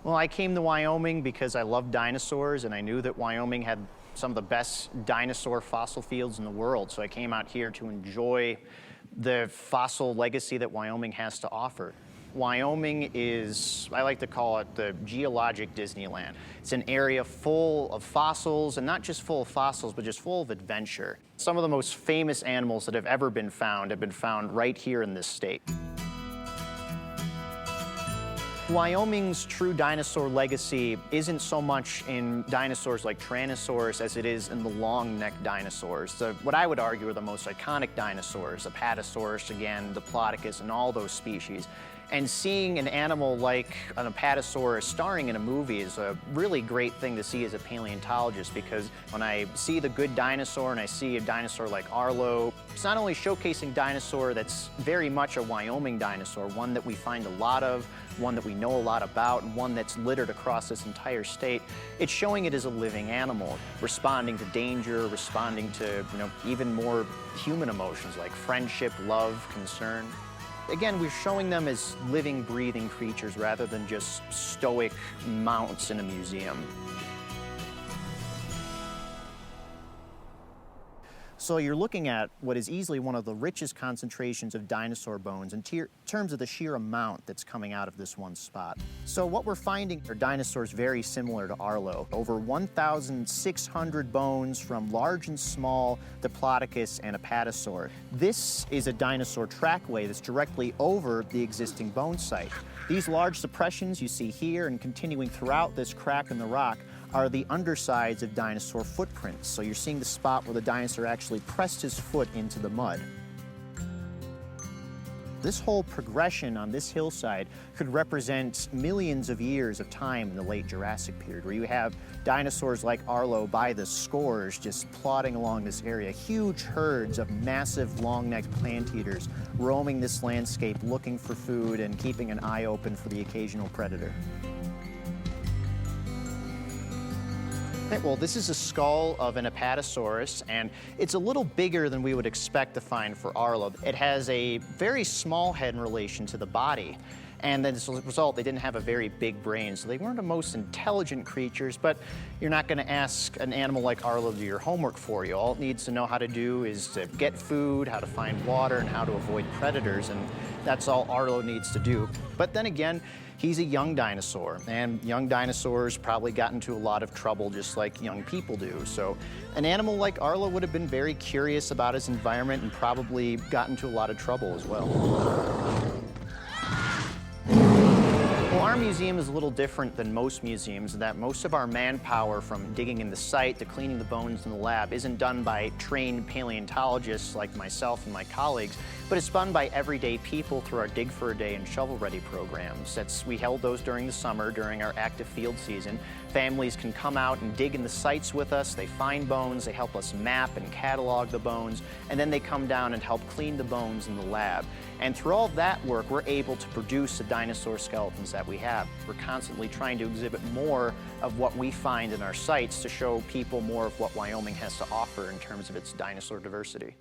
Well, I came to Wyoming because I love dinosaurs, and I knew that Wyoming had some of the best dinosaur fossil fields in the world. So I came out here to enjoy the fossil legacy that Wyoming has to offer. Wyoming is, I like to call it the geologic Disneyland. It's an area full of fossils, and not just full of fossils, but just full of adventure. Some of the most famous animals that have ever been found have been found right here in this state. Wyoming's true dinosaur legacy isn't so much in dinosaurs like Tyrannosaurus as it is in the long-necked dinosaurs. What I would argue are the most iconic dinosaurs, Apatosaurus, again, Diplodocus, and all those species. And seeing an animal like an Apatosaurus starring in a movie is a really great thing to see as a paleontologist, because when I see the good dinosaur and I see a dinosaur like Arlo, it's not only showcasing dinosaur that's very much a Wyoming dinosaur, one that we find a lot of, one that we know a lot about, and one that's littered across this entire state. It's showing it as a living animal, responding to danger, responding to, even more human emotions like friendship, love, concern. Again, we're showing them as living, breathing creatures rather than just stoic mounts in a museum. So you're looking at what is easily one of the richest concentrations of dinosaur bones in terms of the sheer amount that's coming out of this one spot. So what we're finding are dinosaurs very similar to Arlo. Over 1,600 bones from large and small Diplodocus and Apatosaur. This is a dinosaur trackway that's directly over the existing bone site. These large suppressions you see here and continuing throughout this crack in the rock are the undersides of dinosaur footprints. So you're seeing the spot where the dinosaur actually pressed his foot into the mud. This whole progression on this hillside could represent millions of years of time in the late Jurassic period, where you have dinosaurs like Arlo by the scores just plodding along this area, huge herds of massive long-necked plant eaters roaming this landscape looking for food and keeping an eye open for the occasional predator. Well, this is a skull of an Apatosaurus, and it's a little bigger than we would expect to find for Arlo. It has a very small head in relation to the body, and as a result, they didn't have a very big brain, so they weren't the most intelligent creatures, but you're not going to ask an animal like Arlo to do your homework for you. All it needs to know how to do is to get food, how to find water, and how to avoid predators, and that's all Arlo needs to do. But then again, he's a young dinosaur, and young dinosaurs probably got into a lot of trouble just like young people do. So an animal like Arlo would have been very curious about his environment and probably got into a lot of trouble as well. Well, our museum is a little different than most museums in that most of our manpower, from digging in the site to cleaning the bones in the lab, isn't done by trained paleontologists like myself and my colleagues, but it's done by everyday people through our Dig for a Day and Shovel Ready programs. We held those during the summer, during our active field season. Families can come out and dig in the sites with us. They find bones, they help us map and catalog the bones, and then they come down and help clean the bones in the lab. And through all that work, we're able to produce the dinosaur skeletons that we have. We're constantly trying to exhibit more of what we find in our sites to show people more of what Wyoming has to offer in terms of its dinosaur diversity.